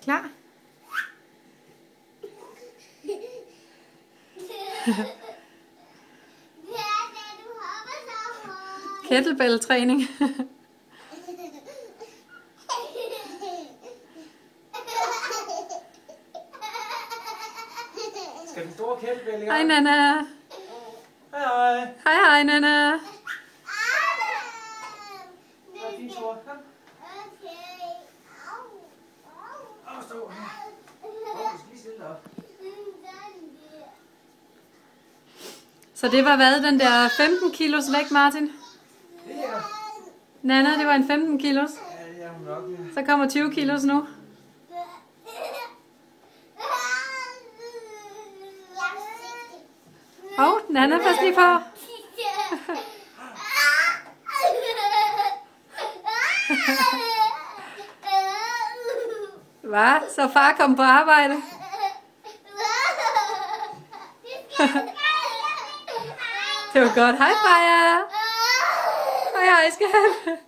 Klar? Kettlebell-træning. Skal den store kettlebell i gang? Hej Nana. Hej hej. Hej hej Nana. Hvad er din store? Kom. Stå her. Du skal lige stille dig op. Så det var hvad, den der 15 kilos vægt, Martin? Det her. Nana, det var en 15 kilos. Ja, nok, ja. Så kommer 20 kilos nu. Nana, pas lige på. Hvad? Så far kom på arbejde? Det var godt. Hej, Freja. Hej, hej, skat.